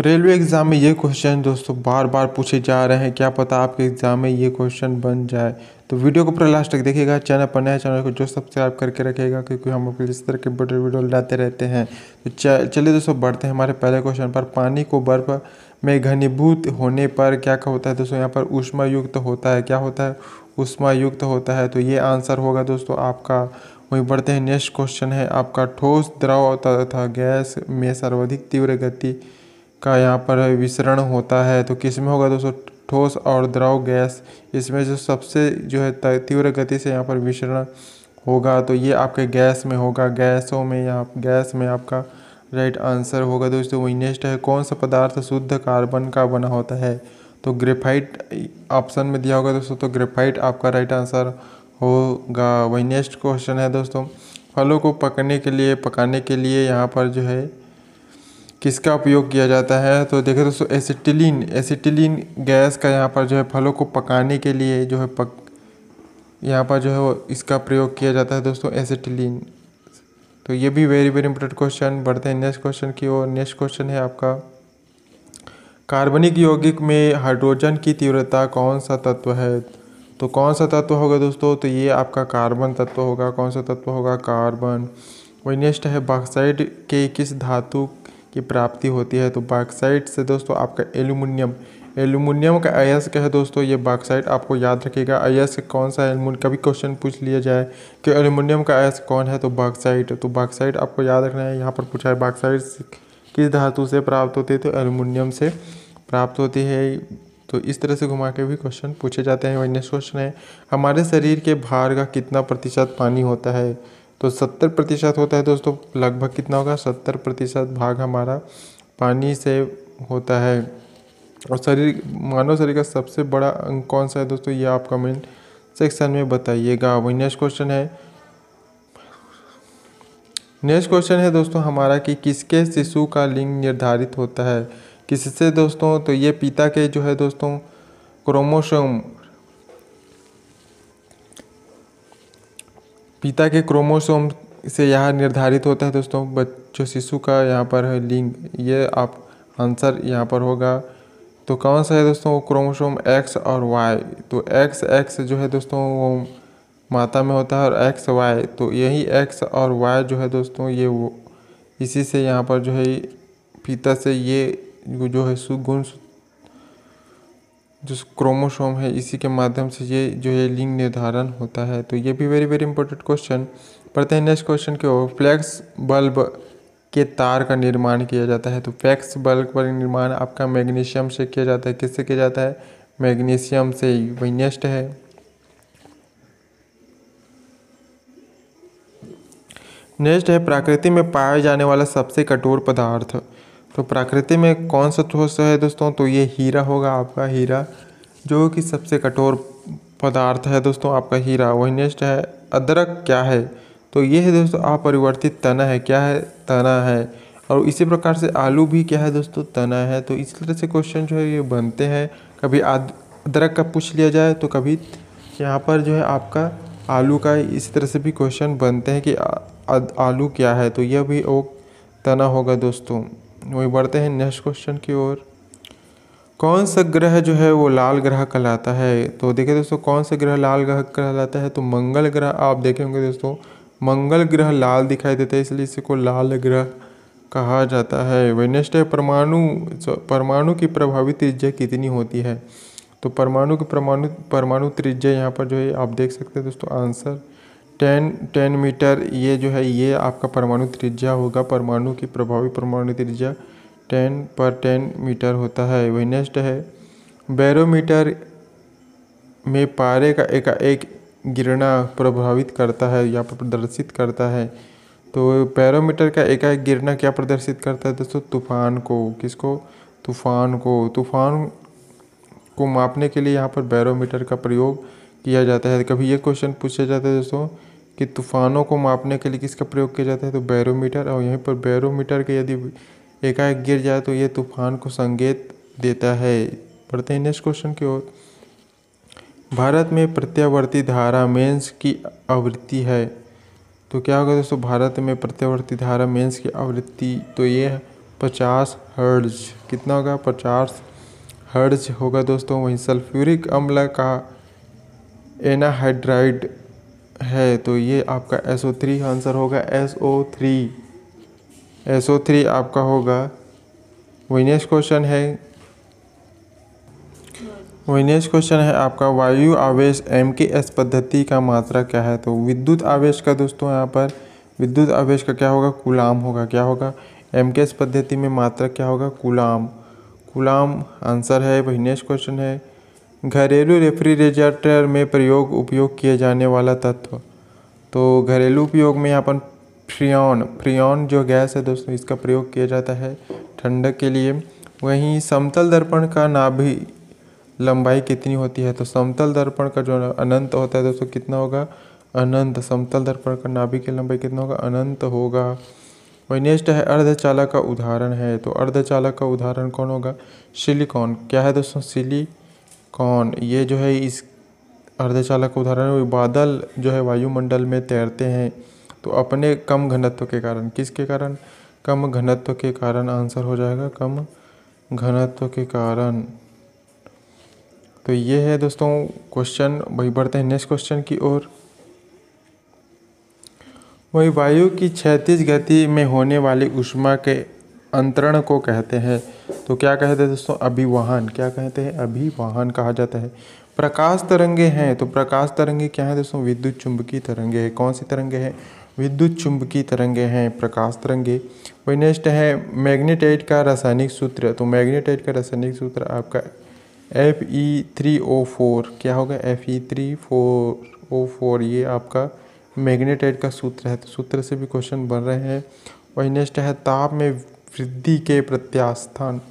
Railway exam में ये question दोस्तों बार बार पूछे जा रहे हैं, क्या पता आपके एग्ज़ाम में ये क्वेश्चन बन जाए। तो वीडियो को पूरा लास्ट तक देखिएगा। चैनल पर नया चैनल को जो सब्सक्राइब करके रखिएगा, क्योंकि हम आपके इस तरह के वीडियो लाते रहते हैं। तो चलिए दोस्तों बढ़ते हैं हमारे पहले क्वेश्चन पर। पानी को बर्फ़ में घनीभूत होने पर क्या होता है दोस्तों? यहाँ पर ऊष्मा युक्त होता है। क्या होता है? ऊष्मा युक्त होता है। तो ये आंसर होगा दोस्तों आपका। वहीं बढ़ते हैं, नेक्स्ट क्वेश्चन है आपका। ठोस, द्रव तथा गैस में सर्वाधिक तीव्र गति का यहाँ पर विसरण होता है। तो किस में होगा दोस्तों? ठोस और द्रव गैस, इसमें जो सबसे जो है तीव्र गति से यहाँ पर विसरण होगा, तो ये आपके गैस में होगा। गैसों में, यहाँ गैस में आपका राइट आंसर होगा दोस्तों। वही नेक्स्ट है, कौन सा पदार्थ शुद्ध कार्बन का बना होता है? तो ग्रेफाइट ऑप्शन में दिया होगा दोस्तों, तो ग्रेफाइट आपका राइट आंसर होगा। वही नेक्स्ट क्वेश्चन है दोस्तों, फलों को पकाने के लिए यहाँ पर जो है किसका उपयोग किया जाता है? तो देखिए दोस्तों, एसिटिलीन गैस का यहाँ पर जो है फलों को पकाने के लिए जो है यहाँ पर जो है वो इसका प्रयोग किया जाता है दोस्तों, एसिटिलीन। तो ये भी वेरी वेरी इंपॉर्टेंट क्वेश्चन। बढ़ते हैं नेक्स्ट क्वेश्चन की ओर। नेक्स्ट क्वेश्चन है आपका, कार्बनिक यौगिक में हाइड्रोजन की तीव्रता कौन सा तत्व है? तो कौन सा तत्व होगा दोस्तों? तो ये आपका कार्बन तत्व होगा। कौन सा तत्व होगा? कार्बन। वही नेक्स्ट है, बॉक्साइट के किस धातु की प्राप्ति होती है? तो बॉक्साइट से दोस्तों आपका एल्यूमिनियम का अयस्क है दोस्तों, ये बॉक्साइट आपको याद रखिएगा। अयस्क कौन सा है? कभी क्वेश्चन पूछ लिया जाए कि एल्यूमिनियम का अयस्क कौन है, तो बॉक्साइट। तो बॉक्साइट आपको याद रखना है। यहाँ पर पूछा है बॉक्साइट किस धातु से प्राप्त होती है? तो एल्यूमिनियम से प्राप्त होती है। तो इस तरह से घुमा के भी क्वेश्चन पूछे जाते हैं। वही नेक्स्ट क्वेश्चन है, हमारे शरीर के भार का कितना प्रतिशत पानी होता है? तो 70% होता है दोस्तों। लगभग कितना होगा? 70% भाग हमारा पानी से होता है। और मानव शरीर का सबसे बड़ा अंग कौन सा है दोस्तों? ये आप कमेंट सेक्शन में बताइएगा। वही नेक्स्ट क्वेश्चन है दोस्तों हमारा कि किसके शिशु का लिंग निर्धारित होता है? किससे दोस्तों? तो ये पिता के जो है दोस्तों क्रोमोसोम से यह निर्धारित होता है दोस्तों बच्चों शिशु का यहाँ पर है लिंग। ये आप आंसर यहाँ पर होगा। तो कौन सा है दोस्तों? क्रोमोसोम एक्स और वाई। तो एक्स जो है दोस्तों वो माता में होता है, और एक्स वाई, तो यही एक्स और वाई जो है दोस्तों ये वो इसी से यहाँ पर जो है पिता से ये जो है सुगुण जो क्रोमोसोम है इसी के माध्यम से ये जो है लिंग निर्धारण होता है। तो ये भी वेरी वेरी इंपॉर्टेंट क्वेश्चन। पढ़ते हैं नेक्स्ट क्वेश्चन की ओर। फ्लैक्स बल्ब के तार का निर्माण किया जाता है। तो फ्लैक्स बल्ब का निर्माण आपका मैग्नीशियम से किया जाता है। किससे किया जाता है? मैग्नीशियम से। वही नेक्स्ट है प्रकृति में पाया जाने वाला सबसे कठोर पदार्थ। तो प्रकृति में कौन सा ठोस है दोस्तों? तो ये हीरा होगा आपका, हीरा जो कि सबसे कठोर पदार्थ है दोस्तों आपका हीरा। वही नेक्स्ट है, अदरक क्या है? तो ये है दोस्तों अपरिवर्तित तना है। क्या है? तना है। और इसी प्रकार से आलू भी क्या है दोस्तों? तना है। तो इस तरह से क्वेश्चन जो है ये बनते हैं। कभी अदरक का पूछ लिया जाए, तो कभी यहाँ पर जो है आपका आलू का इस तरह से भी क्वेश्चन बनते हैं कि आलू क्या है? तो यह भी ओक तना होगा दोस्तों। वही बढ़ते हैं नेक्स्ट क्वेश्चन की ओर। कौन सा ग्रह जो है वो लाल ग्रह कहलाता है? तो देखिए दोस्तों, कौन सा ग्रह लाल ग्रह कहलाता है? तो मंगल ग्रह। आप देखेंगे दोस्तों, मंगल ग्रह लाल दिखाई देता है, इसलिए इसी को लाल ग्रह कहा जाता है। वही नेक्स्ट है, परमाणु की प्रभावी त्रिज्या कितनी होती है? तो परमाणु त्रिज्या यहाँ पर जो है आप देख सकते हैं दोस्तों आंसर 10 मीटर। ये जो है ये आपका परमाणु त्रिज्या होगा। परमाणु की प्रभावी परमाणु त्रिज्या 10 मीटर होता है। वही नेक्स्ट है, बैरोमीटर में पारे का एक गिरना प्रभावित करता है या प्रदर्शित करता है। तो बैरोमीटर का एक गिरना क्या प्रदर्शित करता है दोस्तों? तूफान को। किसको? तूफान को मापने के लिए यहाँ पर बैरोमीटर का प्रयोग किया जाता है। कभी ये क्वेश्चन पूछा जाता है दोस्तों कि तूफानों को मापने के लिए किसका प्रयोग किया जाता है? तो बैरोमीटर। और यहीं पर बैरोमीटर के यदि एकाएक गिर जाए तो ये तूफान को संकेत देता है। पढ़ते हैं नेक्स्ट क्वेश्चन की ओर। भारत में प्रत्यावर्ती धारा मेंस की आवृत्ति है। तो क्या होगा दोस्तों? भारत में प्रत्यावर्ती धारा मेंस की आवृत्ति तो ये 50 हर्ट्ज। कितना होगा? 50 हर्ट्ज होगा दोस्तों। वहीं सल्फ्यूरिक अम्ल का एनाहाइड्राइड है तो ये आपका SO3 आंसर होगा। SO3 आपका होगा। वही नेक्स्ट क्वेश्चन है आपका वायु आवेश MKS पद्धति का मात्रा क्या है? तो विद्युत आवेश का दोस्तों यहाँ पर विद्युत आवेश का क्या होगा? कूलाम होगा। क्या होगा? MKS पद्धति में मात्रा क्या होगा? कूलाम आंसर है। वही नेक्स्ट क्वेश्चन है घरेलू रेफ्रिजरेटर में उपयोग किए जाने वाला तत्व। तो घरेलू उपयोग में यहाँ पर फ्रियोन जो गैस है दोस्तों, इसका प्रयोग किया जाता है ठंडक के लिए। वहीं समतल दर्पण का नाभि लंबाई कितनी होती है? तो समतल दर्पण का जो अनंत होता है दोस्तों कितना होगा? अनंत। समतल दर्पण का नाभि की लंबाई कितना होगा? अनंत होगा। वही नेक्स्ट है अर्धचालक का उदाहरण है। तो अर्धचालक का उदाहरण कौन होगा? सिलिकॉन। क्या है दोस्तों? सिलिकॉन। ये जो है इस अर्धचालक का उदाहरण है। बादल जो है वायुमंडल में तैरते हैं तो अपने कम घनत्व के कारण, किसके कारण? कम घनत्व के कारण आंसर हो जाएगा कम घनत्व के कारण। तो ये है दोस्तों क्वेश्चन। वही बढ़ते हैं नेक्स्ट क्वेश्चन की ओर। वही वायु की क्षैतिज गति में होने वाली ऊष्मा के अंतरण को कहते हैं। तो क्या कहते हैं दोस्तों? अभिवहन। क्या कहते हैं? अभिवहन कहा जाता है। प्रकाश तरंगे हैं तो प्रकाश तरंगे क्या है दोस्तों? विद्युत चुंबकीय तरंगे हैं। कौन सी तरंगे हैं? विद्युत चुंबकीय तरंगे हैं प्रकाश तरंगे। वही नेक्स्ट है मैग्नेटाइट का रासायनिक सूत्र। तो मैग्नेटाइट का रासायनिक सूत्र आपका Fe3O4। क्या होगा? Fe3O4 ये आपका मैग्नेटाइट का सूत्र है। तो सूत्र से भी क्वेश्चन बन रहे हैं। वही नेक्स्ट है ताप में वृद्धि के प्रत्यास्थान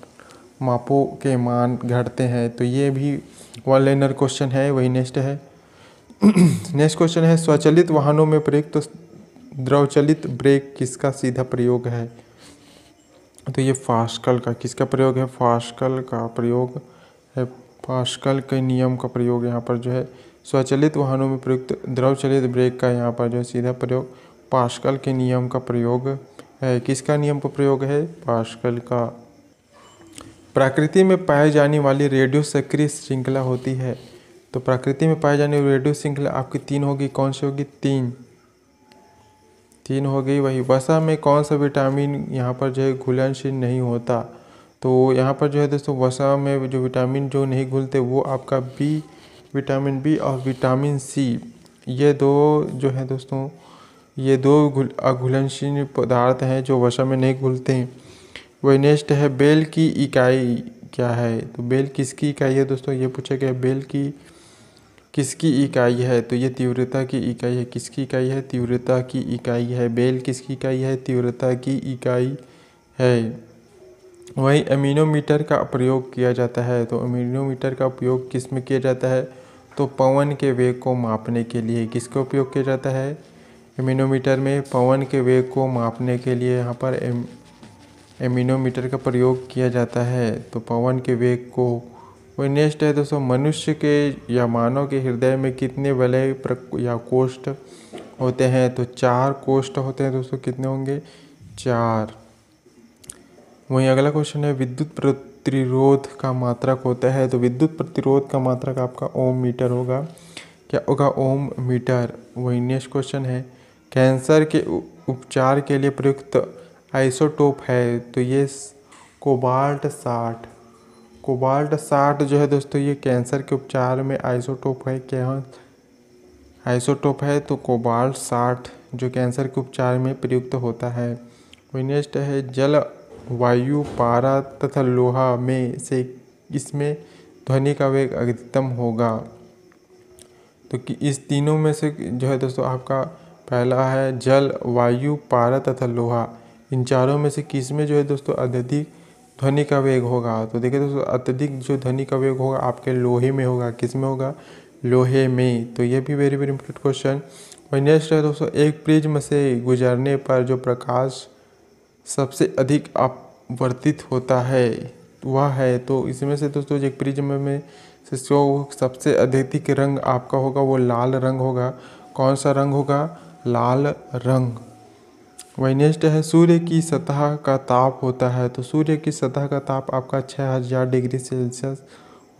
मापों के मान घटते हैं। तो ये भी वन लाइनर क्वेश्चन है। वही नेक्स्ट क्वेश्चन है स्वचालित वाहनों में प्रयुक्त द्रवचालित ब्रेक किसका सीधा प्रयोग है? तो ये पास्कल का किसका प्रयोग है? पास्कल का प्रयोग है। पास्कल के नियम का प्रयोग यहाँ पर जो है स्वचालित वाहनों में प्रयुक्त द्रवचालित ब्रेक का यहाँ पर जो है सीधा प्रयोग पास्कल के नियम का प्रयोग है। किसका नियम का प्रयोग है? पास्कल का। प्रकृति में पाई जाने वाली रेडियो सक्रिय श्रृंखला होती है। तो प्रकृति में पाई जाने वाली रेडियो श्रृंखला आपकी 3 होगी। कौन सी होगी? 3 हो गई। वही वसा में कौन सा विटामिन यहाँ पर जो है घुलनशील नहीं होता? तो यहाँ पर जो है दोस्तों वसा में जो विटामिन जो नहीं घुलते वो आपका विटामिन बी और विटामिन सी, ये दो जो है दोस्तों ये दो अघुलनशील पदार्थ हैं जो वसा में नहीं घुलते हैं। वही नेक्स्ट है बेल की इकाई क्या है? तो बेल किसकी इकाई है दोस्तों? ये पूछा गया बेल की किसकी इकाई है? तो ये तीव्रता की इकाई है। किसकी इकाई है? तीव्रता की इकाई है। बेल किसकी इकाई है? तीव्रता की इकाई है। वहीं एमिनोमीटर का प्रयोग किया जाता है। तो एमिनोमीटर का उपयोग किस में किया जाता है? तो पवन के वेग को मापने के लिए। किसका उपयोग किया जाता है? एमिनोमीटर में पवन के वेग को मापने के लिए यहाँ पर एमिनोमीटर का प्रयोग किया जाता है। तो पवन के वेग को। वही नेक्स्ट है दोस्तों मनुष्य के या मानव के हृदय में कितने वलय या कोष्ठ होते हैं? तो 4 कोष्ठ होते हैं दोस्तों। कितने होंगे? 4। वहीं अगला क्वेश्चन है विद्युत प्रतिरोध का मात्रक होता है। तो विद्युत प्रतिरोध का मात्रक आपका ओम मीटर होगा। क्या होगा? ओम मीटर। वही नेक्स्ट क्वेश्चन है कैंसर के उपचार के लिए प्रयुक्त आइसोटोप है। तो ये कोबाल्ट 60 जो है दोस्तों ये कैंसर के उपचार में आइसोटोप है। क्या आइसोटोप है? तो कोबाल्ट 60 जो कैंसर के उपचार में प्रयुक्त होता है। वही नेक्स्ट है जल, वायु, पारा तथा लोहा में से इसमें ध्वनि का वेग अधिकतम होगा। तो कि इस तीनों में से जो है दोस्तों आपका पहला है जल, वायु, पारा तथा लोहा। इन चारों में से किस में जो है दोस्तों अत्यधिक ध्वनि का वेग होगा? तो देखिए दोस्तों अत्यधिक जो ध्वनि का वेग होगा आपके लोहे में होगा। किस में होगा? लोहे में। तो ये भी वेरी वेरी इंपॉर्टेंट क्वेश्चन। वही नेक्स्ट है दोस्तों एक प्रिज्म से गुजरने पर जो प्रकाश सबसे अधिक अपवर्तित होता है वह है। तो इसमें से दोस्तों एक प्रिज्म में से जो सबसे अधिक रंग आपका होगा वो लाल रंग होगा। कौन सा रंग होगा? लाल रंग। वही नेक्स्ट है सूर्य की सतह का ताप होता है। तो सूर्य की सतह का ताप आपका 6000 डिग्री सेल्सियस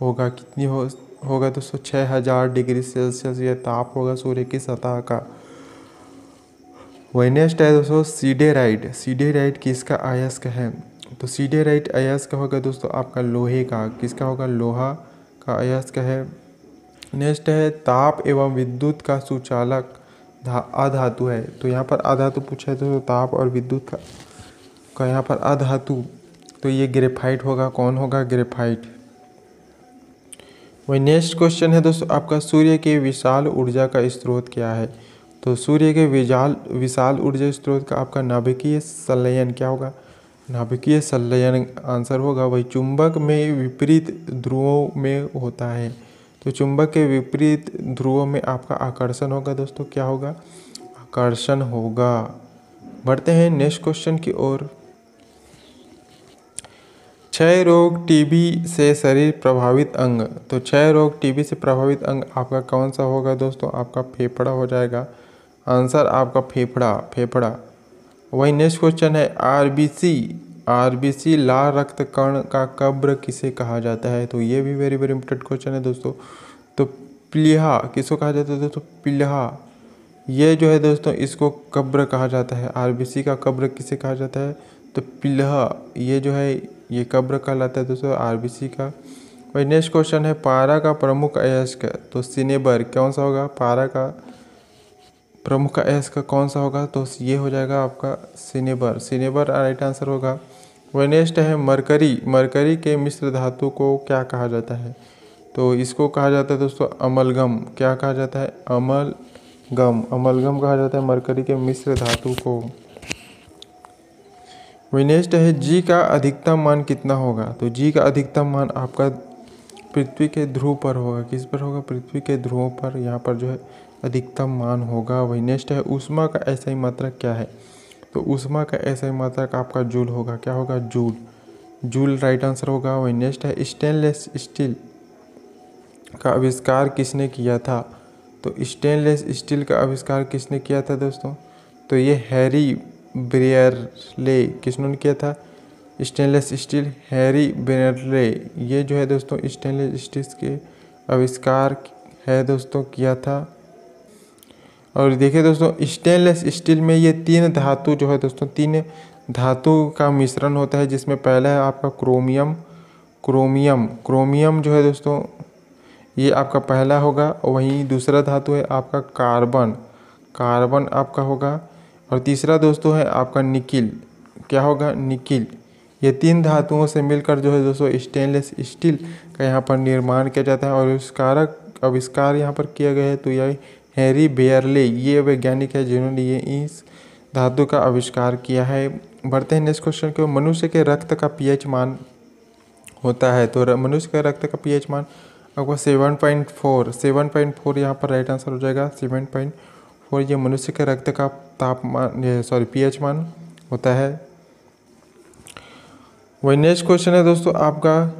होगा। कितनी होगा दोस्तों? 6000 डिग्री सेल्सियस ये ताप होगा सूर्य की सतह का। वही नेक्स्ट है दोस्तों सीडेराइट। सीडेराइट किसका अयस्क है? तो सीडेराइट अयस्क होगा दोस्तों आपका लोहे का। किसका होगा? लोहा का अयस्क है। नेक्स्ट है ताप एवं विद्युत का सुचालक अधातु है। तो यहाँ पर अधातु पूछा है तो ताप और विद्युत का यहाँ पर अधातु, तो ये ग्रेफाइट होगा। कौन होगा? ग्रेफाइट। वही नेक्स्ट क्वेश्चन है दोस्तों आपका सूर्य के विशाल ऊर्जा का स्रोत क्या है? तो सूर्य के विशाल ऊर्जा स्रोत का आपका नाभिकीय संलयन क्या होगा? नाभिकीय संलयन आंसर होगा। वही चुंबक में विपरीत ध्रुवों में होता है। तो चुंबक के विपरीत ध्रुवों में आपका आकर्षण होगा दोस्तों। क्या होगा? आकर्षण होगा। बढ़ते हैं नेक्स्ट क्वेश्चन की ओर। क्षय रोग टीबी से शरीर प्रभावित अंग। तो क्षय रोग टीबी से प्रभावित अंग आपका कौन सा होगा दोस्तों? आपका फेफड़ा हो जाएगा। आंसर आपका फेफड़ा। वही नेक्स्ट क्वेश्चन है आरबीसी लाल रक्त कण का कब्र किसे कहा जाता है? तो ये भी वेरी वेरी इंपॉर्टेंट क्वेश्चन है दोस्तों। तो प्लीहा किसको कहा जाता है दोस्तों? प्लीहा। ये जो है दोस्तों इसको कब्र कहा जाता है। आरबीसी का कब्र किसे कहा जाता है? तो प्लीहा ये जो है ये कब्र कहलाता है दोस्तों आरबीसी का। वही नेक्स्ट क्वेश्चन है पारा का प्रमुख अयस्क। तो सिनेबर कौन सा होगा? पारा का प्रमुख अयस्क कौन सा होगा? तो ये हो जाएगा आपका सिनेबर राइट आंसर होगा। वह नेक्स्ट है मरकरी के मिश्र धातु को क्या कहा जाता है? तो इसको कहा जाता है दोस्तों अमलगम। क्या कहा जाता है? अमलगम कहा जाता है मरकरी के मिश्र धातु को। वही नेक्स्ट है जी का अधिकतम मान कितना होगा? तो जी का अधिकतम मान आपका पृथ्वी के ध्रुव पर होगा। किस पर होगा? पृथ्वी के ध्रुवों पर यहाँ पर जो है अधिकतम मान होगा। वही नेक्स्ट है ऊष्मा का ऐसा ही मात्रक क्या है? तो ऊष्मा का ऐसा ही मात्रक आपका जूल होगा। क्या होगा? जूल राइट आंसर होगा। वही नेक्स्ट है स्टेनलेस स्टील का आविष्कार किसने किया था? तो स्टेनलेस स्टील का आविष्कार किसने किया था दोस्तों? तो ये हैरी ब्रेयरले। किसने किया था स्टेनलेस स्टील? हैरी ब्रेयरले। ये जो है दोस्तों स्टेनलेस स्टील के आविष्कार है दोस्तों किया था। और देखिए दोस्तों स्टेनलेस स्टील में ये 3 धातु जो है दोस्तों 3 धातु का मिश्रण होता है, जिसमें पहला है आपका क्रोमियम जो है दोस्तों ये आपका पहला होगा। और वहीं दूसरा धातु है आपका कार्बन आपका होगा। और तीसरा दोस्तों है आपका निकिल। क्या होगा? निकिल। ये 3 धातुओं से मिलकर जो है दोस्तों स्टेनलेस स्टील का यहाँ पर निर्माण किया जाता है। और आविष्कार यहाँ पर किया गया है तो यह हैरी ब्रेयरले ये वैज्ञानिक है जिन्होंने ये इस धातु का आविष्कार किया है। बढ़ते हैं नेक्स्ट क्वेश्चन को। मनुष्य के रक्त का पीएच मान होता है। तो मनुष्य का रक्त का पीएच मान आपको 7.4 यहाँ पर राइट आंसर हो जाएगा। 7.4 ये मनुष्य के रक्त का पीएच मान होता है। वही नेक्स्ट क्वेश्चन है दोस्तों आपका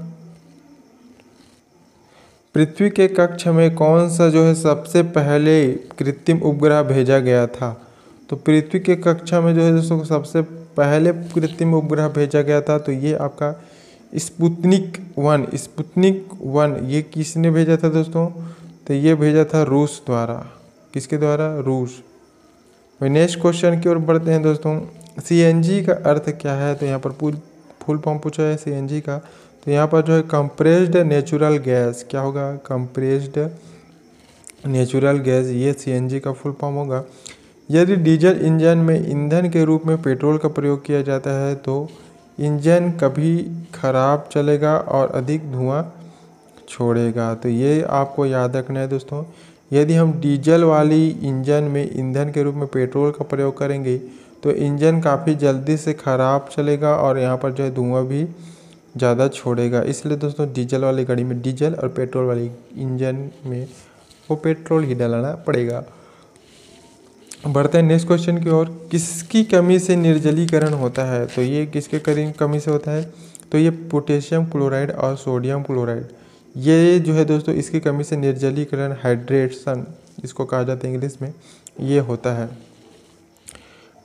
पृथ्वी के कक्ष में कौन सा जो है सबसे पहले कृत्रिम उपग्रह भेजा गया था? तो पृथ्वी के कक्षा में जो है दोस्तों सबसे पहले कृत्रिम उपग्रह भेजा गया था तो ये आपका स्पुतनिक 1 ये किसने भेजा था दोस्तों? तो ये भेजा था रूस द्वारा। किसके द्वारा? रूस। वही नेक्स्ट क्वेश्चन की ओर बढ़ते हैं दोस्तों। सीएनजी का अर्थ क्या है? तो यहाँ पर फुल फॉर्म पूछा है सीएनजी का। तो यहाँ पर जो है कंप्रेस्ड नेचुरल गैस। क्या होगा? कंप्रेस्ड नेचुरल गैस ये सीएनजी का फुल फॉर्म होगा। यदि डीजल इंजन में ईंधन के रूप में पेट्रोल का प्रयोग किया जाता है तो इंजन कभी खराब चलेगा और अधिक धुआं छोड़ेगा। तो ये आपको याद रखना है दोस्तों। यदि हम डीजल वाली इंजन में ईंधन के रूप में पेट्रोल का प्रयोग करेंगे तो इंजन काफ़ी जल्दी से ख़राब चलेगा और यहाँ पर जो है धुआं भी ज़्यादा छोड़ेगा। इसलिए दोस्तों डीजल वाली गाड़ी में डीजल और पेट्रोल वाली इंजन में वो पेट्रोल ही डालना पड़ेगा। बढ़ते हैं नेक्स्ट क्वेश्चन की ओर। किसकी कमी से निर्जलीकरण होता है? तो ये किसके कमी से होता है? तो ये पोटेशियम क्लोराइड और सोडियम क्लोराइड ये जो है दोस्तों इसकी कमी से निर्जलीकरण हाइड्रेशन इसको कहा जाता है इंग्लिश में ये होता है।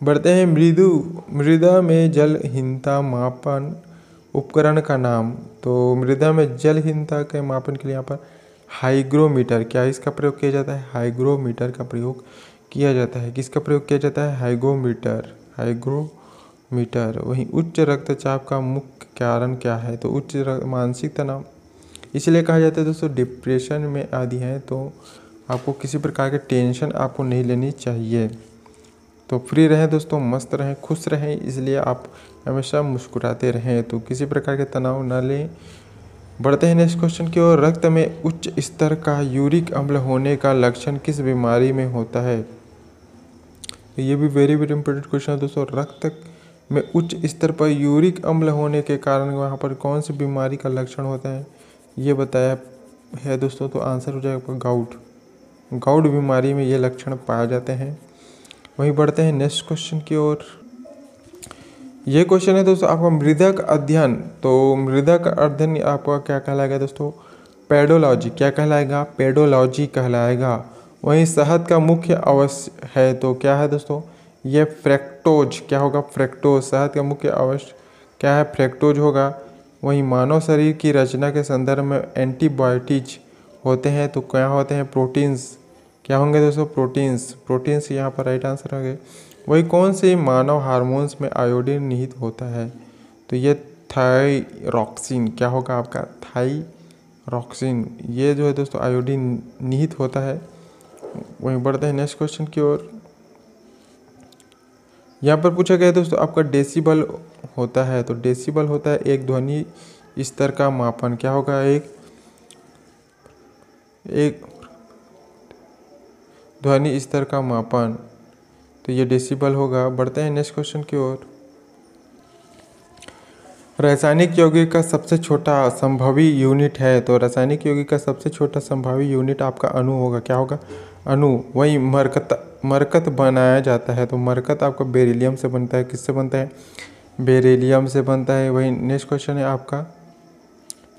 बढ़ते हैं मृदा में जलहीनता मापन उपकरण का नाम। तो मृदा में जलहीनता के मापन के लिए यहाँ पर हाइग्रोमीटर, क्या इसका प्रयोग किया जाता है? हाइग्रोमीटर का प्रयोग किया जाता है। किसका प्रयोग किया जाता है? हाइग्रोमीटर। वहीं उच्च रक्तचाप का मुख्य कारण क्या है? तो मानसिक तनाव, इसलिए कहा जाता है दोस्तों डिप्रेशन में आदि हैं तो आपको किसी प्रकार के टेंशन आपको नहीं लेनी चाहिए। तो फ्री रहें दोस्तों, मस्त रहें, खुश रहें, इसलिए आप हमेशा मुस्कुराते रहें, तो किसी प्रकार के तनाव न लें। बढ़ते हैं नेक्स्ट क्वेश्चन की ओर। रक्त में उच्च स्तर का यूरिक अम्ल होने का लक्षण किस बीमारी में होता है? ये भी वेरी इंपॉर्टेंट क्वेश्चन है दोस्तों। रक्त में उच्च स्तर पर यूरिक अम्ल होने के कारण वहाँ पर कौन सी बीमारी का लक्षण होता है, ये बताया है दोस्तों। तो आंसर हो जाएगा गाउट बीमारी में ये लक्षण पाए जाते हैं। वहीं बढ़ते हैं नेक्स्ट क्वेश्चन की ओर। ये क्वेश्चन है दोस्तों आपका मृदक अध्ययन। तो मृदक अध्ययन आपका क्या कहलाएगा दोस्तों? पेडोलॉजी। क्या कहलाएगा? पेडोलॉजी कहलाएगा। वहीं शहद का मुख्य अवश्य है तो क्या है दोस्तों? ये फ्रैक्टोज। क्या होगा? फ्रैक्टोज। शहद का मुख्य अवश्य क्या है? फ्रैक्टोज होगा। वहीं मानव शरीर की रचना के संदर्भ में एंटीबायोटिक्स होते हैं तो क्या होते हैं? प्रोटीन्स। क्या होंगे दोस्तों? प्रोटीन्स यहाँ पर राइट आंसर आ गए। वही कौन से मानव हार्मोन्स में आयोडीन निहित होता है? तो ये थायरॉक्सिन। क्या होगा आपका? थायरॉक्सिन। ये जो है दोस्तों आयोडीन निहित होता है। वहीं बढ़ते हैं नेक्स्ट क्वेश्चन की ओर। यहाँ पर पूछा गया है दोस्तों आपका डेसिबल होता है। तो डेसिबल होता है एक ध्वनि स्तर का मापन। क्या होगा? एक ध्वनि स्तर का मापन, तो ये डेसिबल होगा। बढ़ते हैं नेक्स्ट क्वेश्चन की ओर। रासायनिक यौगिक का सबसे छोटा संभावी यूनिट है। तो रासायनिक यौगिक का सबसे छोटा संभावी यूनिट आपका अणु होगा। क्या होगा? अणु। वही मरकत बनाया जाता है। तो मरकत आपका बेरिलियम से बनता है। किससे बनता है? बेरिलियम से बनता है। वही नेक्स्ट क्वेश्चन है आपका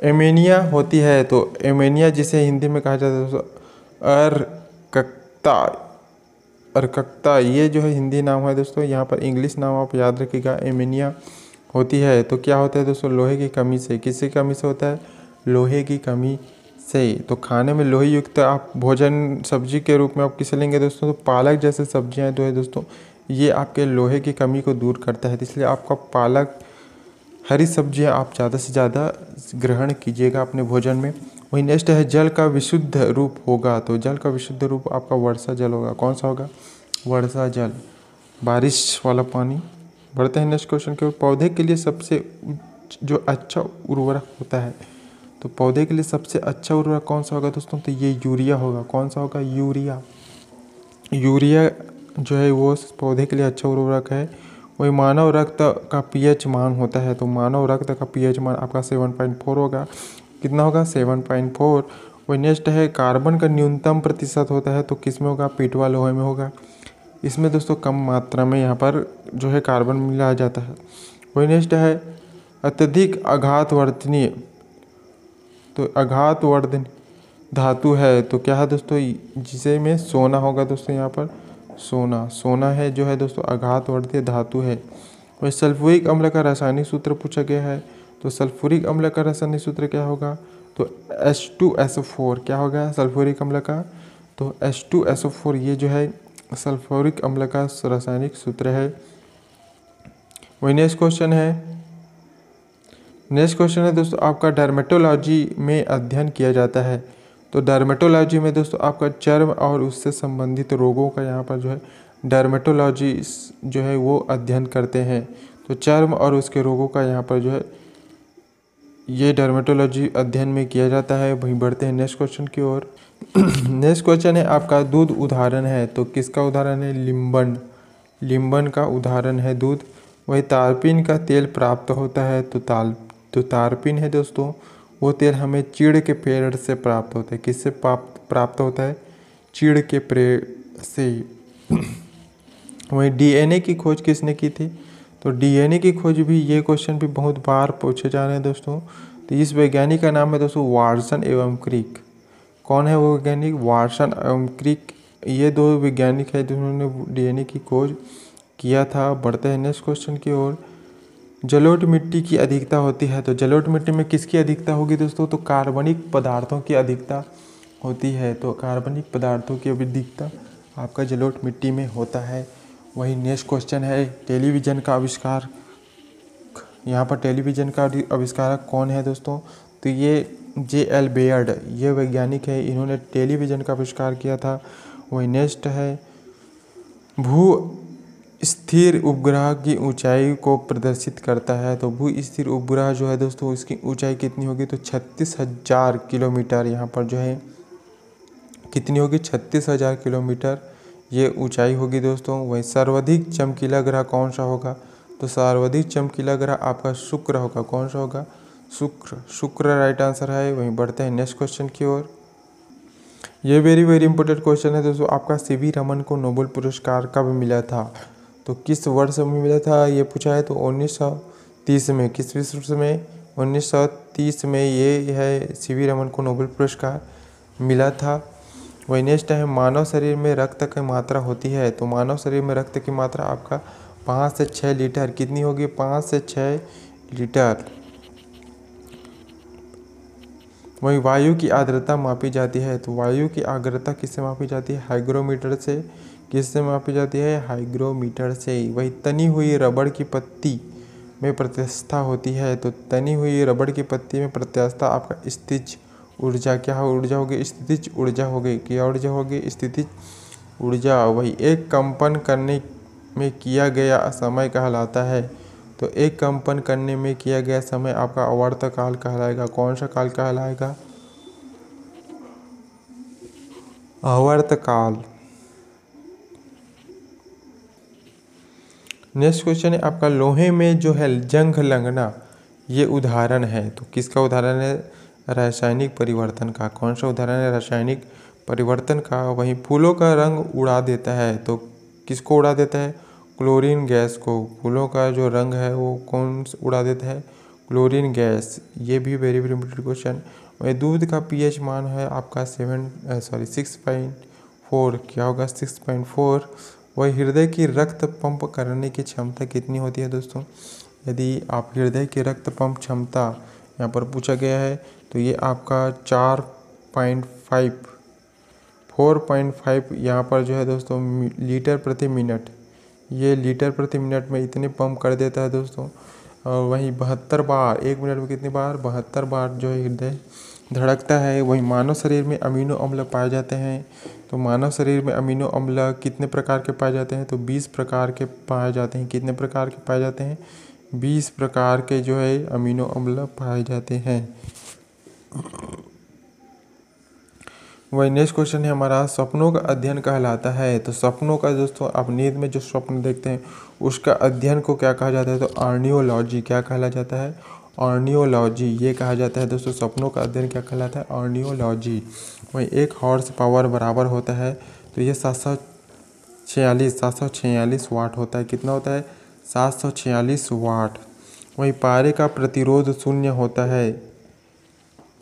एमोनिया होती है। तो एमोनिया जिसे हिंदी में कहा जाता है दोस्तों अर्ककता, ये जो है हिंदी नाम है दोस्तों। यहाँ पर इंग्लिश नाम आप याद रखिएगा। एमोनिया होती है तो क्या होता है दोस्तों? लोहे की कमी से। किसकी कमी से होता है? लोहे की कमी से। तो खाने में लोहे युक्त आप भोजन सब्जी के रूप में आप किसे लेंगे दोस्तों? तो पालक जैसे सब्जियां जो है दोस्तों ये आपके लोहे की कमी को दूर करता है, तो इसलिए आपका पालक, हरी सब्जियां आप ज़्यादा से ज़्यादा ग्रहण कीजिएगा अपने भोजन में। वही नेक्स्ट है जल का विशुद्ध रूप होगा। तो जल का विशुद्ध रूप आपका वर्षा जल होगा। कौन सा होगा? वर्षा जल, बारिश वाला पानी। बढ़ते हैं नेक्स्ट क्वेश्चन के। पौधे के लिए सबसे जो अच्छा उर्वरक होता है, तो पौधे के लिए सबसे अच्छा उर्वरक कौन सा होगा दोस्तों? तो ये यूरिया होगा। कौन सा होगा? यूरिया जो है वो पौधे के लिए अच्छा उर्वरक है। वही मानव रक्त का पीएच मान होता है। तो मानव रक्त का पीएच मान आपका 7.4 होगा। कितना होगा? 7.4। वही नेक्स्ट है कार्बन का न्यूनतम प्रतिशत होता है तो किस में होगा? पीटवा लोहे में होगा। इसमें दोस्तों कम मात्रा में यहाँ पर जो है कार्बन मिलाया जाता है। वही नेक्स्ट है अत्यधिक आघातवर्धनीय। तो आघातवर्धन धातु है तो क्या है दोस्तों? जिसे में सोना होगा दोस्तों। यहाँ पर सोना है जो है दोस्तों आघातवर्धनीय धातु है। वही सल्फ्यूरिक अम्ल का रासायनिक सूत्र पूछा गया है। तो सल्फ्यूरिक अम्ल का रासायनिक सूत्र क्या होगा? तो H2SO4। क्या होगा सल्फ्यूरिक अम्ल का? तो H2SO4 ये जो है सल्फ्यूरिक अम्ल का रासायनिक सूत्र है। वही नेक्स्ट क्वेश्चन है दोस्तों आपका डर्मेटोलॉजी में अध्ययन किया जाता है। तो डर्मेटोलॉजी में दोस्तों आपका चर्म और उससे संबंधित रोगों का यहाँ पर जो है डर्मेटोलॉजी जो है वो अध्ययन करते हैं। तो चर्म और उसके रोगों का यहाँ पर जो है ये डर्मेटोलॉजी अध्ययन में किया जाता है। वहीं बढ़ते हैं नेक्स्ट क्वेश्चन की ओर। नेक्स्ट क्वेश्चन है आपका दूध उदाहरण है। तो किसका उदाहरण है? लिम्बन का उदाहरण है दूध। वही तारपीन का तेल प्राप्त होता है। तो तारपीन है दोस्तों वो तेल हमें चीड़ के पेड़ से प्राप्त होता है। किससे प्राप्त होता है? चीड़ के पेड़ से। वहीं डीएनए की खोज किसने की थी? तो डीएनए की खोज भी, ये क्वेश्चन भी बहुत बार पूछे जा रहे हैं दोस्तों। तो इस वैज्ञानिक का नाम है दोस्तों वाटसन एवं क्रिक। कौन है वो वैज्ञानिक? वाटसन एवं क्रिक। ये दो वैज्ञानिक है जिन्होंने डीएनए की खोज किया था। बढ़ते हैं नेक्स्ट क्वेश्चन की ओर। जलोढ़ मिट्टी की अधिकता होती है, तो जलोढ़ मिट्टी में किसकी अधिकता होगी दोस्तों? तो कार्बनिक पदार्थों की अधिकता होती है। तो कार्बनिक पदार्थों की अधिकता आपका जलोढ़ मिट्टी में होता है। वही नेक्स्ट क्वेश्चन है, टेलीविज़न का आविष्कार। यहाँ पर टेलीविज़न का आविष्कारक कौन है दोस्तों? तो ये J.L. बेयर्ड, ये वैज्ञानिक है, इन्होंने टेलीविज़न का आविष्कार किया था। वही नेक्स्ट है, भू स्थिर उपग्रह की ऊंचाई को प्रदर्शित करता है। तो भू स्थिर उपग्रह जो है दोस्तों, इसकी ऊंचाई कितनी होगी? तो 36,000 किलोमीटर। यहाँ पर जो है कितनी होगी? 36,000 किलोमीटर ये ऊंचाई होगी दोस्तों। वही सर्वाधिक चमकीला ग्रह कौन सा होगा? तो सर्वाधिक चमकीला ग्रह आपका शुक्र होगा। कौन सा होगा? शुक्र राइट आंसर है। वहीं बढ़ते हैं नेक्स्ट क्वेश्चन की ओर। ये वेरी इंपॉर्टेंट क्वेश्चन है दोस्तों। आपका सीवी रमन को नोबेल पुरस्कार कब मिला था? तो किस वर्ष में मिला था ये पूछा है। तो 1930 में। किस वर्ष में? 1930 में ये है सीवी रमन को नोबेल पुरस्कार मिला था। वही नेक्स्ट है, मानव शरीर में रक्त की मात्रा होती है। तो मानव शरीर में रक्त की मात्रा आपका 5 से 6 लीटर कितनी होगी? 5 से 6 लीटर। वही वायु की आर्द्रता मापी जाती है। तो वायु की आर्द्रता किससे मापी जाती है? हाइग्रोमीटर से। किससे मापी जाती है? हाइग्रोमीटर से। वही तनी हुई रबड़ की पत्ती में प्रत्यास्थता होती है। तो तनी हुई रबड़ की पत्ती में प्रत्यास्थता आपका स्थितिज ऊर्जा क्या ऊर्जा होगी? स्थितिज ऊर्जा होगी। क्या ऊर्जा होगी? स्थितिज ऊर्जा। वही एक कंपन करने में किया गया समय कहलाता है। तो एक कंपन करने में किया गया समय आपका आवर्तकाल कहलाएगा। कौन सा काल कहलाएगा? आवर्तकाल। नेक्स्ट क्वेश्चन है आपका, लोहे में जो है जंग लगना ये उदाहरण है। तो किसका उदाहरण है? रासायनिक परिवर्तन का। कौन सा उदाहरण है? रासायनिक परिवर्तन का। वहीं फूलों का रंग उड़ा देता है। तो किसको उड़ा देता है? क्लोरीन गैस को। फूलों का जो रंग है वो कौन उड़ा देता है? Chlorine gas. ये भी वेरी इंपॉर्टेंट क्वेश्चन। वही दूध का पीएच मान है आपका 6.4। क्या होगा? 6.4। वही हृदय की रक्त पंप करने की क्षमता कितनी होती है दोस्तों? यदि आप हृदय की रक्त पंप क्षमता यहाँ पर पूछा गया है तो ये आपका 4.5 यहाँ पर जो है दोस्तों लीटर प्रति मिनट। ये लीटर प्रति मिनट में इतने पंप कर देता है दोस्तों। और वहीं 72 बार, 1 मिनट में कितनी बार? 72 बार जो है हृदय धड़कता है। वहीं मानव शरीर में अमीनो अम्ल पाए जाते हैं। तो मानव शरीर में अमीनो अम्ल कितने प्रकार के पाए जाते हैं? तो 20 प्रकार के पाए जाते हैं। कितने प्रकार के पाए जाते हैं? 20 प्रकार के जो है अमीनो अम्ल पाए जाते हैं। वही नेक्स्ट क्वेश्चन है हमारा, सपनों का अध्ययन कहलाता है। तो सपनों का दोस्तों आप नींद में जो स्वप्न देखते हैं उसका अध्ययन को क्या कहा जाता है? तो ऑर्नियोलॉजी। क्या कहा जाता है? ऑर्नियोलॉजी ये कहा जाता है दोस्तों। सपनों का अध्ययन क्या कहलाता है? ऑर्नियोलॉजी। वही 1 हॉर्स पावर बराबर होता है। तो ये 746 वाट होता है। कितना होता है? 746 वाट। वही पारे का प्रतिरोध शून्य होता है।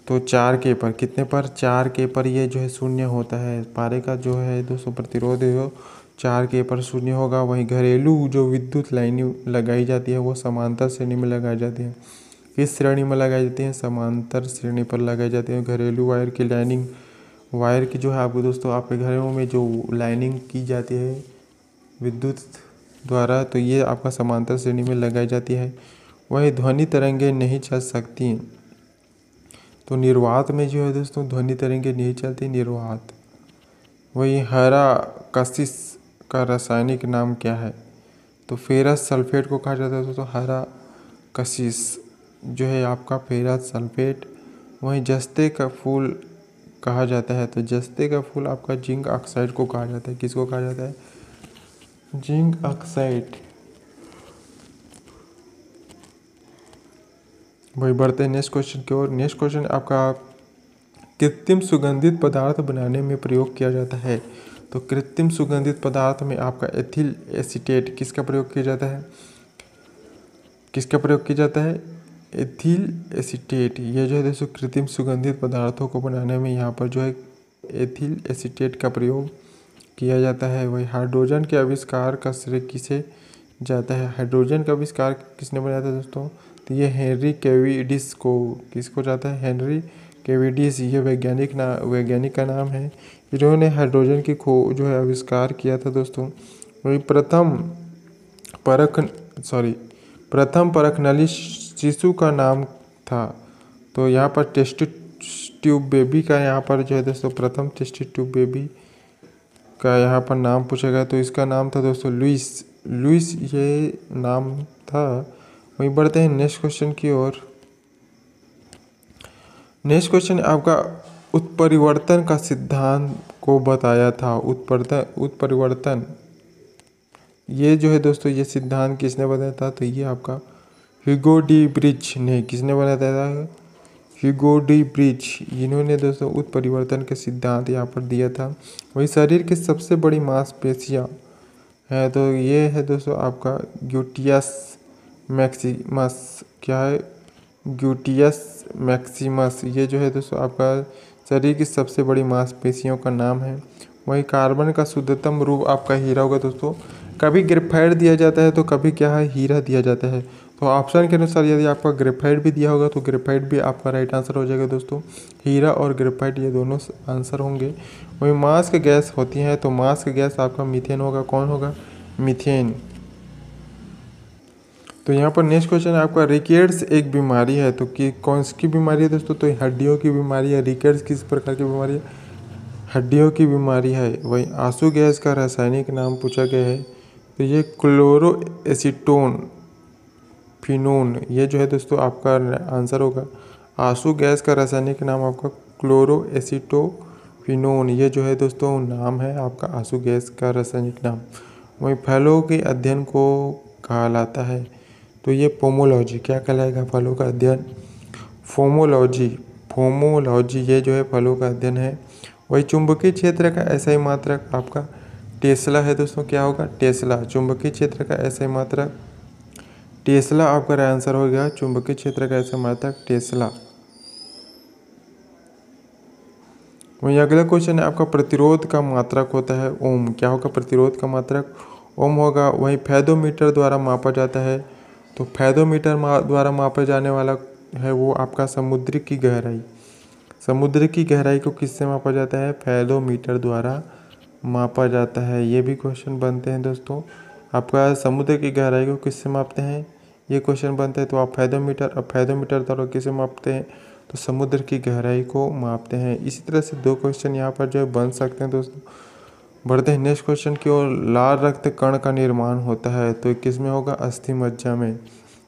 तो 4K पर। कितने पर? 4K पर ये जो है शून्य होता है। पारे का जो है दोस्तों प्रतिरोध हो 4K पर शून्य होगा। वहीं घरेलू जो विद्युत लाइनें लगाई जाती है वो समांतर श्रेणी में लगाई जाती है। किस श्रेणी में लगाई जाती है? समांतर श्रेणी पर लगाई जाती है। घरेलू वायर की लाइनिंग, वायर की जो है आपको दोस्तों आपके घरों में जो लाइनिंग की जाती है विद्युत द्वारा, तो ये आपका समांतर श्रेणी में लगाई जाती है। वही ध्वनि तरंगें नहीं चल सकती। तो निर्वात में जो है दोस्तों ध्वनि तरंगें नहीं चलती। निर्वात। वही हरा कशिश का रासायनिक नाम क्या है? तो फेरस सल्फेट को कहा जाता है दोस्तों हरा कशिश जो है आपका फेरस सल्फेट। वहीं जस्ते का फूल कहा जाता है। तो जस्ते का फूल आपका जिंक ऑक्साइड को कहा जाता है। किसको कहा जाता है? Zinc oxide. वही बढ़ते हैं नेक्स्ट क्वेश्चन की ओर। नेक्स्ट क्वेश्चन आपका, कृत्रिम सुगंधित पदार्थ बनाने में प्रयोग किया जाता है। तो कृत्रिम सुगंधित पदार्थ में आपका एथिल एसीटेट किसका प्रयोग किया जाता है? किसका प्रयोग किया जाता है? Ethyl acetate. ये जो है दोस्तों कृत्रिम सुगंधित पदार्थों को बनाने में यहाँ पर जो है एथिल एसीटेट का प्रयोग किया जाता है। वही हाइड्रोजन के आविष्कार का श्रेय किसे जाता है। हाइड्रोजन का आविष्कार किसने बनाया था दोस्तों? तो ये हेनरी कैविडिस को, किसको जाता है? हेनरी कैविडिस, ये वैज्ञानिक का नाम है, जिन्होंने हाइड्रोजन की जो है आविष्कार किया था दोस्तों। वही प्रथम परख नली शिशु का नाम था। तो यहाँ पर टेस्ट ट्यूब बेबी का यहाँ पर जो है दोस्तों प्रथम टेस्ट ट्यूब बेबी का यहाँ पर नाम पूछा गया, तो इसका नाम था दोस्तों लुइस ये नाम था। वहीं बढ़ते हैं नेक्स्ट क्वेश्चन की ओर। नेक्स्ट क्वेश्चन आपका उत्परिवर्तन का सिद्धांत को बताया था। उत्परिवर्तन ये जो है दोस्तों ये सिद्धांत किसने बताया था? तो ये आपका ह्यूगो डी ब्रिज ने, किसने बनाया था? ह्यूगो डी ब्रिज, इन्होंने दोस्तों उत्परिवर्तन के सिद्धांत यहाँ पर दिया था। वही शरीर की सबसे बड़ी मांसपेशियाँ है, तो ये है दोस्तों आपका ग्लूटियस मैक्सिमस। क्या है? ग्लूटियस मैक्सिमस, ये जो है दोस्तों आपका शरीर की सबसे बड़ी मांसपेशियों का नाम है। वही कार्बन का शुद्धतम रूप आपका हीरा होगा दोस्तों। कभी ग्रेफाइट दिया जाता है तो कभी क्या है हीरा दिया जाता है। तो ऑप्शन के अनुसार यदि आपका ग्रेफाइट भी दिया होगा तो ग्रेफाइट भी आपका राइट आंसर हो जाएगा दोस्तों। हीरा और ग्रेफाइट ये दोनों आंसर होंगे। वही मास्क गैस होती है, तो मास्क गैस आपका मीथेन होगा। कौन होगा? मीथेन। तो यहाँ पर नेक्स्ट क्वेश्चन है आपका रिकेट्स एक बीमारी है, तो कि कौन सी बीमारी है दोस्तों? तो हड्डियों की बीमारी है। रिकेट्स किस प्रकार की बीमारी है? हड्डियों की बीमारी है। वही आंसू गैस का रासायनिक नाम पूछा गया है, तो ये क्लोरोएसीटोन फिनोन, ये जो है दोस्तों आपका आंसर होगा। आंसू गैस का रासायनिक नाम आपका क्लोरोएसीटोफिनोन, ये जो है दोस्तों नाम है आपका आंसू गैस का रासायनिक नाम। वही फलों के अध्ययन को कहलाता है, तो ये पोमोलॉजी। क्या कहलाएगा? फलों का अध्ययन फोमोलॉजी, ये जो है फलों का अध्ययन है। वही चुंबकीय क्षेत्र का एसआई मात्रक आपका टेस्ला है दोस्तों। क्या होगा? टेस्ला। चुंबकीय क्षेत्र का एसआई मात्रक टेस्ला आपका आंसर हो गया। चुंबकीय क्षेत्र का एसआई मात्रक टेस्ला। वही अगला क्वेश्चन है आपका प्रतिरोध का मात्रक होता है ओम। क्या होगा? प्रतिरोध का मात्रक ओम होगा। वही फेदोमीटर द्वारा मापा जाता है, तो फेदोमीटर द्वारा मापा जाने वाला है वो आपका समुद्र की गहराई। समुद्र की गहराई को किससे मापा जाता है? फेदोमीटर द्वारा मापा जाता है। ये भी क्वेश्चन बनते हैं दोस्तों। आपका समुद्र की गहराई को किससे मापते हैं? ये क्वेश्चन बनते हैं, तो आप फेदोमीटर द्वारा किसे मापते हैं? तो समुद्र की गहराई को मापते हैं। इसी तरह से 2 क्वेश्चन यहाँ पर जो है बन सकते हैं दोस्तों। बढ़ते हैं नेक्स्ट क्वेश्चन की ओर। लाल रक्त कण का निर्माण होता है, तो किस में होगा? अस्थि मज्जा में।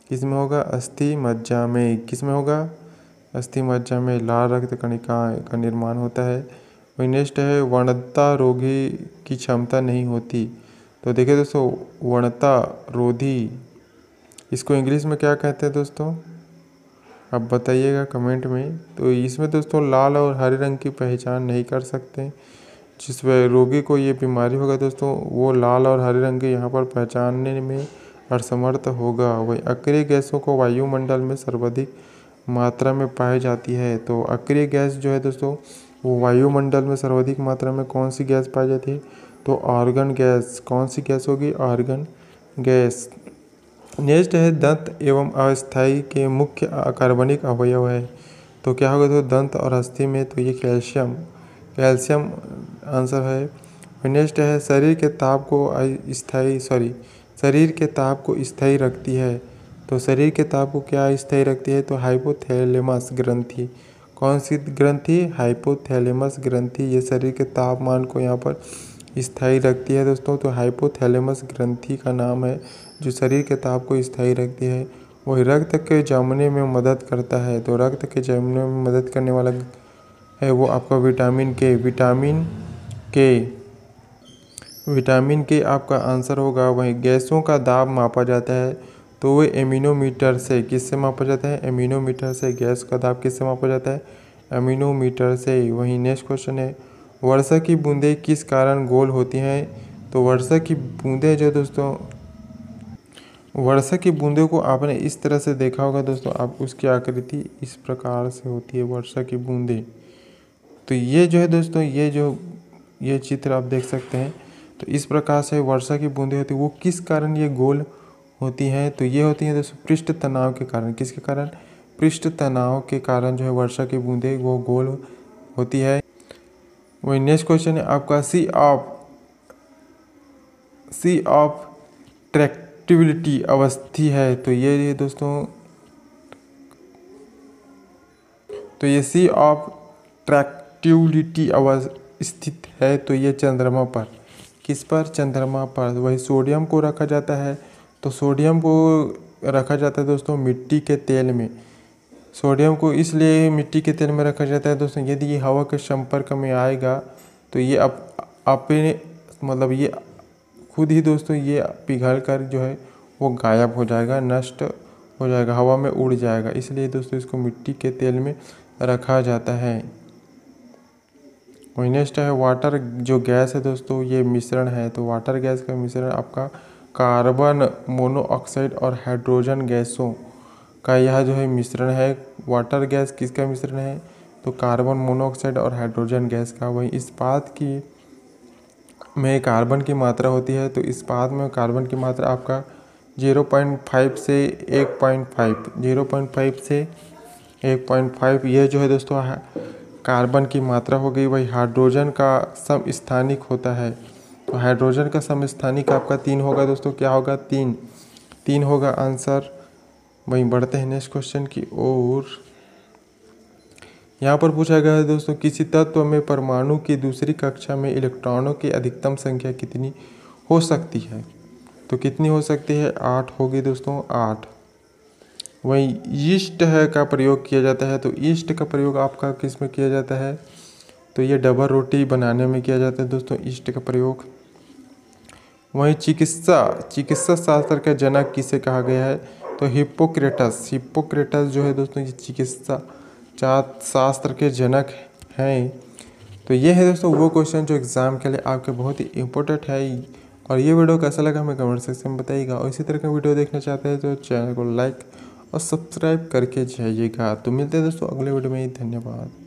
किस में होगा? अस्थि मज्जा में। किस में होगा? अस्थि मज्जा में लाल रक्त कणिका का निर्माण होता है। वही नेक्स्ट है वणता रोगी की क्षमता नहीं होती, तो देखिए दोस्तों वणता रोधी इसको इंग्लिश में क्या कहते हैं दोस्तों? आप बताइएगा कमेंट में। तो इसमें दोस्तों लाल और हरे रंग की पहचान नहीं कर सकते। जिस रोगी को ये बीमारी होगा दोस्तों वो लाल और हरे रंग के यहाँ पर पहचानने में असमर्थ होगा। वही अक्रिय गैसों को वायुमंडल में सर्वाधिक मात्रा में पाई जाती है, तो अक्रिय गैस जो है दोस्तों वो वायुमंडल में सर्वाधिक मात्रा में कौन सी गैस पाई जाती है? तो आर्गन गैस। कौन सी गैस होगी? Argon gas. नेक्स्ट है दंत एवं अस्थायी के मुख्य कार्बनिक अवयव है, तो क्या होगा? तो दंत और अस्थि में तो ये कैल्शियम आंसर है। नेक्स्ट है शरीर के ताप को स्थायी रखती है, तो शरीर के ताप को क्या स्थायी रखती है? तो हाइपोथैलेमस ग्रंथि। कौन सी ग्रंथि? हाइपोथैलेमस ग्रंथि, ये शरीर के तापमान को यहाँ पर स्थायी रखती है दोस्तों। तो हाइपोथैलेमस ग्रंथि का नाम है जो शरीर के ताप को स्थायी रखती है। वही रक्त के जमने में मदद करता है, तो रक्त के जमने में मदद करने वाला है वो आपका विटामिन के। विटामिन के आपका आंसर होगा। वही गैसों का दाब मापा जाता है, तो वो एमिनोमीटर से। किससे मापा जाता है? एमिनोमीटर से। गैस का दाब किससे मापा जाता है? एमिनोमीटर से। वही नेक्स्ट क्वेश्चन है वर्षा की बूंदें किस कारण गोल होती हैं? तो वर्षा की बूंदें जो दोस्तों वर्षा की बूंदों को आपने इस तरह से देखा होगा दोस्तों, आप उसकी आकृति इस प्रकार से होती है वर्षा की बूंदें। तो ये जो है दोस्तों ये चित्र आप देख सकते हैं, तो इस प्रकार से वर्षा की बूंदें होती है। वो किस कारण ये गोल होती हैं? तो ये होती हैं दोस्तों पृष्ठ तनाव के कारण। किसके कारण? पृष्ठ तनाव के कारण जो है वर्षा की बूंदें वो गोल होती है। वही नेक्स्ट क्वेश्चन है आपका सी ऑफ ट्रैक्टिबिलिटी अवस्थी है। तो ये दोस्तों सी ऑफ ट्रैक्टिबिलिटी अवस्थित है। तो ये चंद्रमा पर। किस पर? चंद्रमा पर। वही सोडियम को रखा जाता है। तो सोडियम को रखा जाता है दोस्तों मिट्टी के तेल में। सोडियम को इसलिए मिट्टी के तेल में रखा जाता है दोस्तों, यदि ये हवा के संपर्क में आएगा तो ये अपने मतलब ये खुद ही दोस्तों ये पिघल कर जो है वो गायब हो जाएगा, नष्ट हो जाएगा, हवा में उड़ जाएगा। इसलिए दोस्तों इसको मिट्टी के तेल में रखा जाता है। वही नेक्स्ट है वाटर जो गैस है दोस्तों ये मिश्रण है। तो वाटर गैस का मिश्रण आपका कार्बन मोनोऑक्साइड और हाइड्रोजन गैसों का यह जो है मिश्रण है। वाटर गैस किसका मिश्रण है? तो कार्बन मोनोऑक्साइड और हाइड्रोजन गैस का। वही इस्पात की में कार्बन की मात्रा होती है। तो इस्पात में कार्बन की मात्रा आपका 0.5 से 1.5 0.5 से 1.5 ये जो है दोस्तों कार्बन की मात्रा हो गई। वही हाइड्रोजन का समस्थानिक होता है। तो हाइड्रोजन का समस्थानिक आपका 3 होगा दोस्तों। क्या होगा? 3 होगा आंसर। वहीं बढ़ते हैं नेक्स्ट क्वेश्चन की ओर। यहाँ पर पूछा गया है दोस्तों किसी तत्व में परमाणु की दूसरी कक्षा में इलेक्ट्रॉनों की अधिकतम संख्या कितनी हो सकती है? तो कितनी हो सकती है? 8 होगी दोस्तों, 8। वहीं ईस्ट है का प्रयोग किया जाता है। तो ईस्ट का प्रयोग आपका किस में किया जाता है? तो ये डबल रोटी बनाने में किया जाता है दोस्तों ईस्ट का प्रयोग। वहीं चिकित्सा शास्त्र का जनक किसे कहा गया है? तो हिप्पोक्रेटस जो है दोस्तों ये चिकित्सा शास्त्र के जनक हैं। तो ये है दोस्तों वो क्वेश्चन जो एग्ज़ाम के लिए आपके बहुत ही इम्पोर्टेंट है। और ये वीडियो कैसा लगा हमें कमेंट सेक्शन में बताइएगा। और इसी तरह का वीडियो देखना चाहते हैं तो चैनल को लाइक और सब्सक्राइब करके जाइएगा। तो मिलते हैं दोस्तों अगले वीडियो में। धन्यवाद।